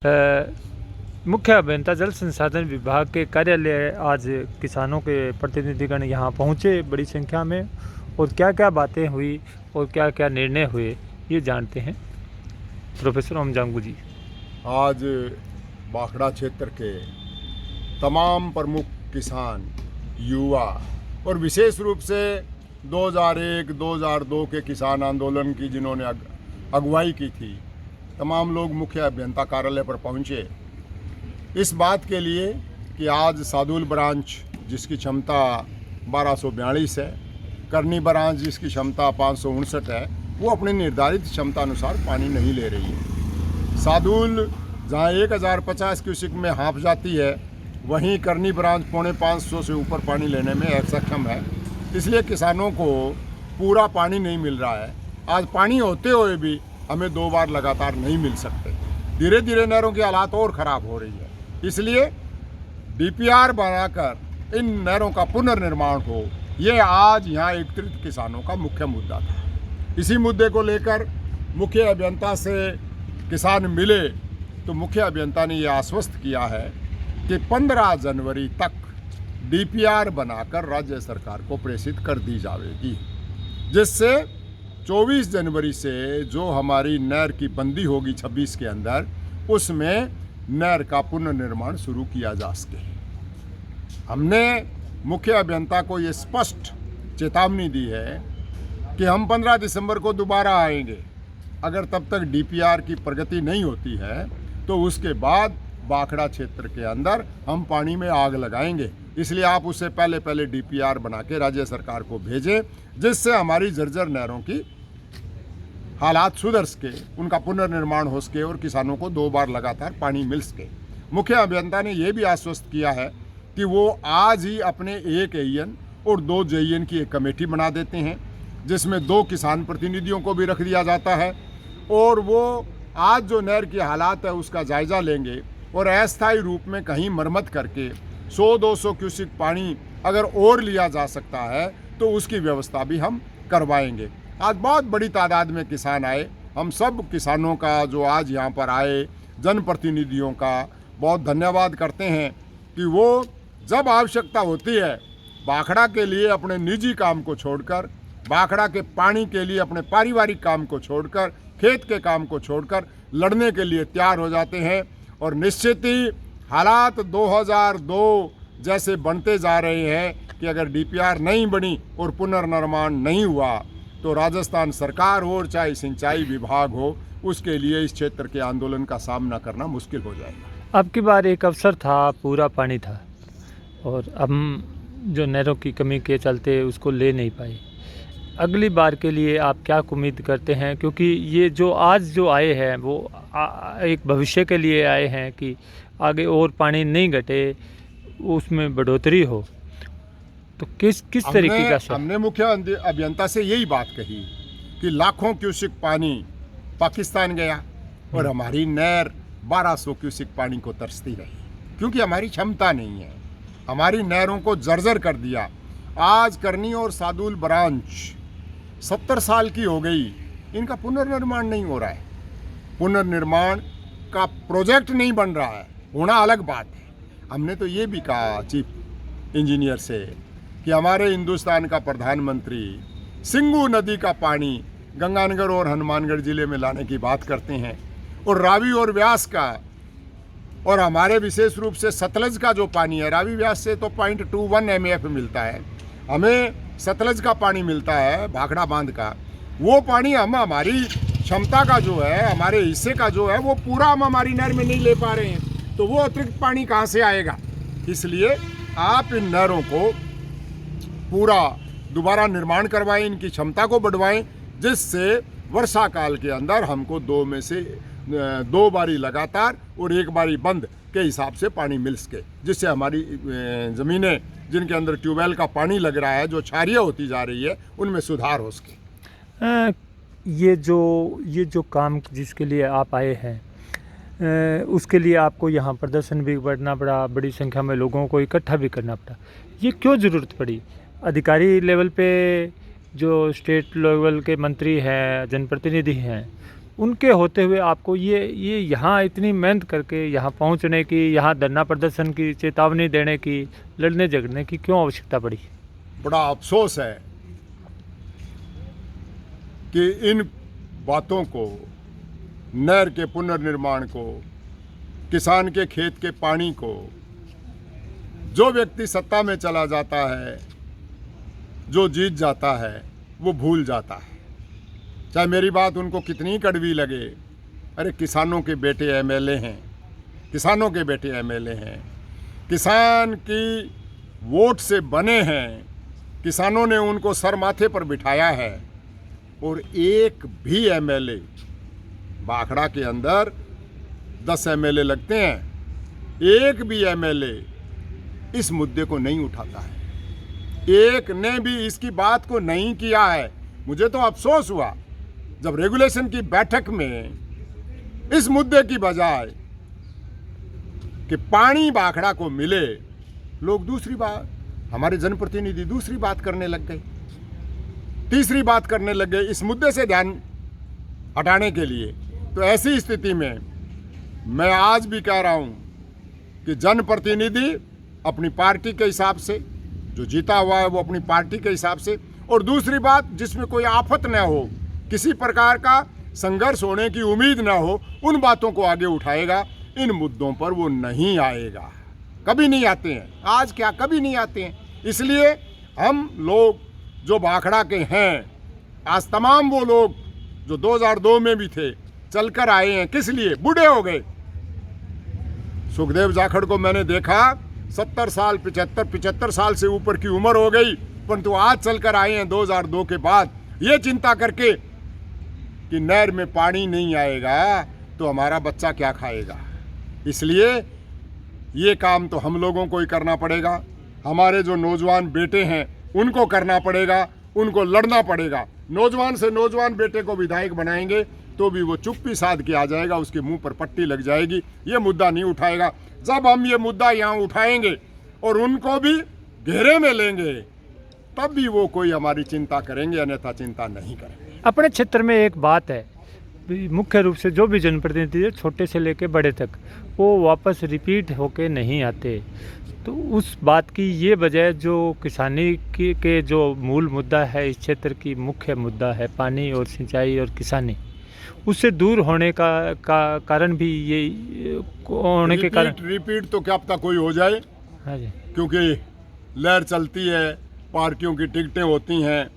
मुख्य अभियंता जल संसाधन विभाग के कार्यालय आज किसानों के प्रतिनिधिगण यहाँ पहुँचे बड़ी संख्या में, और क्या क्या बातें हुई और क्या क्या निर्णय हुए ये जानते हैं प्रोफेसर ओम जांगू जी। आज बाखड़ा क्षेत्र के तमाम प्रमुख किसान, युवा और विशेष रूप से 2001-2002 के किसान आंदोलन की जिन्होंने अगुवाई की थी, तमाम लोग मुख्य अभियंता कार्यालय पर पहुँचे इस बात के लिए कि आज सादुल ब्रांच जिसकी क्षमता 1242 है, करनी ब्रांच जिसकी क्षमता 559 है, वो अपनी निर्धारित क्षमता अनुसार पानी नहीं ले रही है। सादुल जहाँ 1050 क्यूसिक में हाँफ जाती है, वहीं करनी ब्रांच 450 से ऊपर पानी लेने में असक्षम है। इसलिए किसानों को पूरा पानी नहीं मिल रहा है। आज पानी होते हुए भी हमें 2 बार लगातार नहीं मिल सकते। धीरे धीरे नहरों की हालात और ख़राब हो रही है। इसलिए डीपीआर बनाकर इन नहरों का पुनर्निर्माण हो, ये आज यहाँ एकत्रित किसानों का मुख्य मुद्दा था। इसी मुद्दे को लेकर मुख्य अभियंता से किसान मिले तो मुख्य अभियंता ने ये आश्वस्त किया है कि 15 जनवरी तक डीपीआर बनाकर राज्य सरकार को प्रेषित कर दी जाएगी, जिससे 24 जनवरी से जो हमारी नहर की बंदी होगी 26 के अंदर, उसमें नहर का पुनर्निर्माण शुरू किया जा सके। हमने मुख्य अभियंता को ये स्पष्ट चेतावनी दी है कि हम 15 दिसंबर को दोबारा आएंगे। अगर तब तक डीपीआर की प्रगति नहीं होती है तो उसके बाद बाखड़ा क्षेत्र के अंदर हम पानी में आग लगाएंगे। इसलिए आप उससे पहले डीपीआर बना के राज्य सरकार को भेजें, जिससे हमारी जर्जर नहरों की हालात सुधर सके, उनका पुनर्निर्माण हो सके और किसानों को 2 बार लगातार पानी मिल सके। मुख्य अभियंता ने यह भी आश्वस्त किया है कि वो आज ही अपने 1 एईएन और 2 जेईएन की एक कमेटी बना देते हैं, जिसमें 2 किसान प्रतिनिधियों को भी रख दिया जाता है, और वो आज जो नहर की हालात है उसका जायज़ा लेंगे और अस्थायी रूप में कहीं मरम्मत करके 100-200 क्यूसिक पानी अगर और लिया जा सकता है तो उसकी व्यवस्था भी हम करवाएंगे। आज बहुत बड़ी तादाद में किसान आए। हम सब किसानों का जो आज यहाँ पर आए, जनप्रतिनिधियों का बहुत धन्यवाद करते हैं कि वो जब आवश्यकता होती है बाखड़ा के लिए अपने निजी काम को छोड़कर, बाखड़ा के पानी के लिए अपने पारिवारिक काम को छोड़कर, खेत के काम को छोड़कर लड़ने के लिए तैयार हो जाते हैं। और निश्चित ही हालात 2002 जैसे बनते जा रहे हैं कि अगर डीपीआर नहीं बनी और पुनर्निर्माण नहीं हुआ तो राजस्थान सरकार हो और चाहे सिंचाई विभाग हो, उसके लिए इस क्षेत्र के आंदोलन का सामना करना मुश्किल हो जाएगा। अब की बार एक अवसर था, पूरा पानी था, और हम जो नहरों की कमी के चलते उसको ले नहीं पाए। अगली बार के लिए आप क्या उम्मीद करते हैं, क्योंकि ये जो आज जो आए हैं वो एक भविष्य के लिए आए हैं कि आगे और पानी नहीं घटे, उसमें बढ़ोतरी हो, तो किस तरीके का हमने मुख्य अभियंता से यही बात कही कि लाखों क्यूसिक पानी पाकिस्तान गया और हमारी नहर 1200 क्यूसिक पानी को तरसती रही, क्योंकि हमारी क्षमता नहीं है। हमारी नहरों को जर्जर कर दिया। आज करनी और सादुल ब्रांच 70 साल की हो गई, इनका पुनर्निर्माण नहीं हो रहा है। पुनर्निर्माण का प्रोजेक्ट नहीं बन रहा है, होना अलग बात है। हमने तो ये भी कहा चीफ इंजीनियर से कि हमारे हिंदुस्तान का प्रधानमंत्री सिंगू नदी का पानी गंगानगर और हनुमानगढ़ ज़िले में लाने की बात करते हैं, और रावी और व्यास का, और हमारे विशेष रूप से सतलज का जो पानी है, रावी व्यास से तो 0.21 MAF मिलता है, हमें सतलज का पानी मिलता है भाखड़ा बांध का। वो पानी हम हमारी क्षमता का जो है, हमारे हिस्से का जो है, वो पूरा हम हमारी नहर में नहीं ले पा रहे हैं, तो वो अतिरिक्त पानी कहाँ से आएगा। इसलिए आप इन नहरों को पूरा दोबारा निर्माण करवाएं, इनकी क्षमता को बढ़वाएं, जिससे वर्षा काल के अंदर हमको 2 में से 2 बारी लगातार और 1 बारी बंद के हिसाब से पानी मिल सके, जिससे हमारी ज़मीनें जिनके अंदर ट्यूबवेल का पानी लग रहा है, जो क्षारीय होती जा रही है, उनमें सुधार हो सके। ये जो काम जिसके लिए आप आए हैं, उसके लिए आपको यहाँ प्रदर्शन भी करना पड़ा, बड़ी संख्या में लोगों को इकट्ठा भी करना पड़ा। ये क्यों ज़रूरत पड़ी? अधिकारी लेवल पे जो स्टेट लेवल के मंत्री हैं, जनप्रतिनिधि हैं, उनके होते हुए आपको ये यहाँ इतनी मेहनत करके यहाँ पहुँचने की, यहाँ धरना प्रदर्शन की, चेतावनी देने की, लड़ने झगड़ने की क्यों आवश्यकता पड़ी? बड़ा अफसोस है कि इन बातों को, नहर के पुनर्निर्माण को, किसान के खेत के पानी को, जो व्यक्ति सत्ता में चला जाता है, जो जीत जाता है, वो भूल जाता है। चाहे मेरी बात उनको कितनी कड़वी लगे, अरे किसानों के बेटे एमएलए हैं, किसानों के बेटे एमएलए हैं, किसान की वोट से बने हैं, किसानों ने उनको सर माथे पर बिठाया है। और एक भी एमएलए, भाखड़ा के अंदर 10 एमएलए लगते हैं, एक भी एमएलए इस मुद्दे को नहीं उठाता है, एक ने भी इसकी बात को नहीं किया है। मुझे तो अफसोस हुआ जब रेगुलेशन की बैठक में इस मुद्दे की बजाय कि पानी भाखड़ा को मिले, लोग दूसरी बात, हमारे जनप्रतिनिधि दूसरी बात करने लग गए, तीसरी बात करने लग गए इस मुद्दे से ध्यान हटाने के लिए। तो ऐसी स्थिति में मैं आज भी कह रहा हूं कि जनप्रतिनिधि अपनी पार्टी के हिसाब से, जो जीता हुआ है वो अपनी पार्टी के हिसाब से, और दूसरी बात जिसमें कोई आफत न हो, किसी प्रकार का संघर्ष होने की उम्मीद न हो, उन बातों को आगे उठाएगा। इन मुद्दों पर वो नहीं आएगा, कभी नहीं आते हैं, आज क्या कभी नहीं आते हैं। इसलिए हम लोग जो भाखड़ा के हैं, आज तमाम वो लोग जो 2002 में भी थे, चलकर आए हैं, किस लिए? बूढ़े हो गए। सुखदेव जाखड़ को मैंने देखा 70 साल, 75 साल से ऊपर की उम्र हो गई, परंतु आज चलकर आए हैं 2002 के बाद, ये चिंता करके कि नहर में पानी नहीं आएगा तो हमारा बच्चा क्या खाएगा। इसलिए ये काम तो हम लोगों को ही करना पड़ेगा, हमारे जो नौजवान बेटे हैं उनको करना पड़ेगा, उनको लड़ना पड़ेगा। नौजवान से नौजवान बेटे को विधायक बनाएंगे तो भी वो चुप्पी साध के आ जाएगा, उसके मुंह पर पट्टी लग जाएगी, ये मुद्दा नहीं उठाएगा। जब हम ये मुद्दा यहाँ उठाएंगे और उनको भी घेरे में लेंगे, तब भी वो कोई हमारी चिंता करेंगे, अन्यथा चिंता नहीं करेंगे। अपने क्षेत्र में एक बात है, मुख्य रूप से जो भी जनप्रतिनिधि है, छोटे से लेकर बड़े तक, वो वापस रिपीट होके नहीं आते। तो उस बात की ये वजह, जो किसानी के जो मूल मुद्दा है, इस क्षेत्र की मुख्य मुद्दा है पानी और सिंचाई और किसानी, उससे दूर होने का कारण भी ये होने के कारण रिपीट तो क्या पता कोई हो जाए। हाँ जी, क्योंकि लहर चलती है, पार्टियों की टिकटें होती हैं,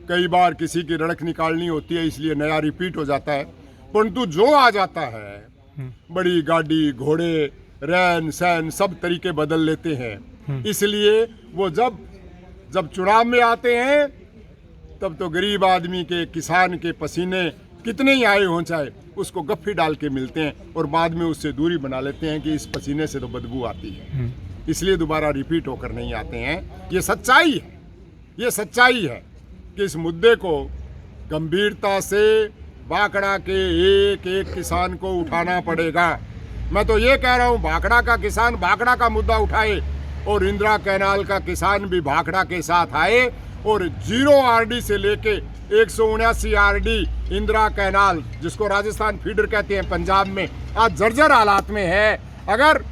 कई बार किसी की रड़क निकालनी होती है, इसलिए नया रिपीट हो जाता है। परंतु जो आ जाता है, बड़ी गाड़ी, घोड़े, रहन सहन सब तरीके बदल लेते हैं। इसलिए वो जब चुनाव में आते हैं, तब तो गरीब आदमी के, किसान के पसीने कितने ही आए हों चाहे, उसको गफ्फी डाल के मिलते हैं और बाद में उससे दूरी बना लेते हैं कि इस पसीने से तो बदबू आती है, इसलिए दोबारा रिपीट होकर नहीं आते हैं। ये सच्चाई है, ये सच्चाई है कि इस मुद्दे को गंभीरता से भाखड़ा के एक एक किसान को उठाना पड़ेगा। मैं तो ये कह रहा हूँ, भाखड़ा का किसान भाखड़ा का मुद्दा उठाए और इंदिरा कैनाल का किसान भी भाखड़ा के साथ आए, और 0 आरडी से लेके 179 आरडी इंदिरा कैनाल, जिसको राजस्थान फीडर कहते हैं, पंजाब में आज जर्जर हालात में है। अगर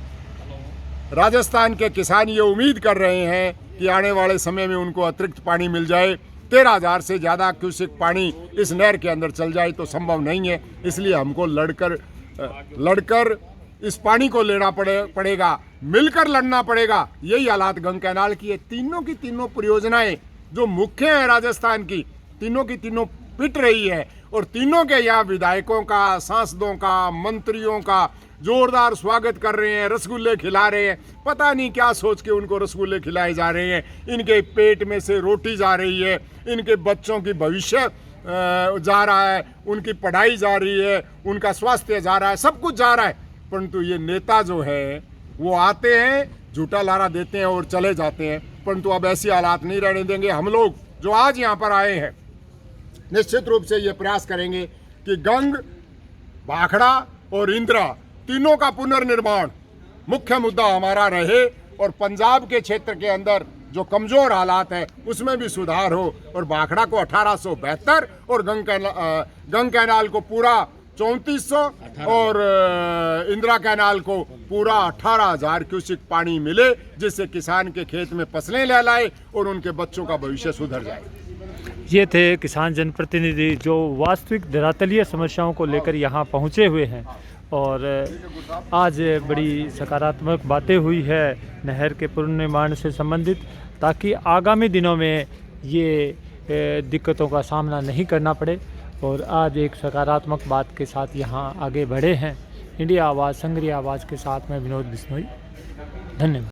राजस्थान के किसान ये उम्मीद कर रहे हैं कि आने वाले समय में उनको अतिरिक्त पानी मिल जाए, 13,000 से ज़्यादा क्यूसेक पानी इस नहर के अंदर चल जाए, तो संभव नहीं है। इसलिए हमको लड़कर इस पानी को लेना पड़ेगा, मिलकर लड़ना पड़ेगा। यही हालात गंग कैनाल की है। तीनों की तीनों परियोजनाएं जो मुख्य हैं राजस्थान की, तीनों की तीनों पिट रही है, और तीनों के यहाँ विधायकों का, सांसदों का, मंत्रियों का जोरदार स्वागत कर रहे हैं, रसगुल्ले खिला रहे हैं। पता नहीं क्या सोच के उनको रसगुल्ले खिलाए जा रहे हैं। इनके पेट में से रोटी जा रही है, इनके बच्चों की भविष्य जा रहा है, उनकी पढ़ाई जा रही है, उनका स्वास्थ्य जा रहा है, सब कुछ जा रहा है। परंतु ये नेता जो है वो आते हैं, झूठा लारा देते हैं और चले जाते हैं। परंतु अब ऐसी हालात नहीं रहने देंगे। हम लोग जो आज यहाँ पर आए हैं, निश्चित रूप से ये प्रयास करेंगे कि गंग, भाखड़ा और इंदिरा तीनों का पुनर्निर्माण मुख्य मुद्दा हमारा रहे, और पंजाब के क्षेत्र के अंदर जो कमज़ोर हालात है उसमें भी सुधार हो, और भाखड़ा को 1872 और गंग कैनाल को पूरा 3400 और इंदिरा कैनाल को पूरा 18,000 क्यूसिक पानी मिले, जिससे किसान के खेत में फसलें लहलाए और उनके बच्चों का भविष्य सुधर जाए। ये थे किसान जनप्रतिनिधि जो वास्तविक धरातलीय समस्याओं को लेकर यहाँ पहुँचे हुए हैं। और आज बड़ी सकारात्मक बातें हुई है नहर के पुनर्निर्माण से संबंधित, ताकि आगामी दिनों में ये दिक्कतों का सामना नहीं करना पड़े। और आज एक सकारात्मक बात के साथ यहाँ आगे बढ़े हैं। इंडिया आवाज़, संग्रिया आवाज़ के साथ मैं विनोद बिश्नोई, धन्यवाद।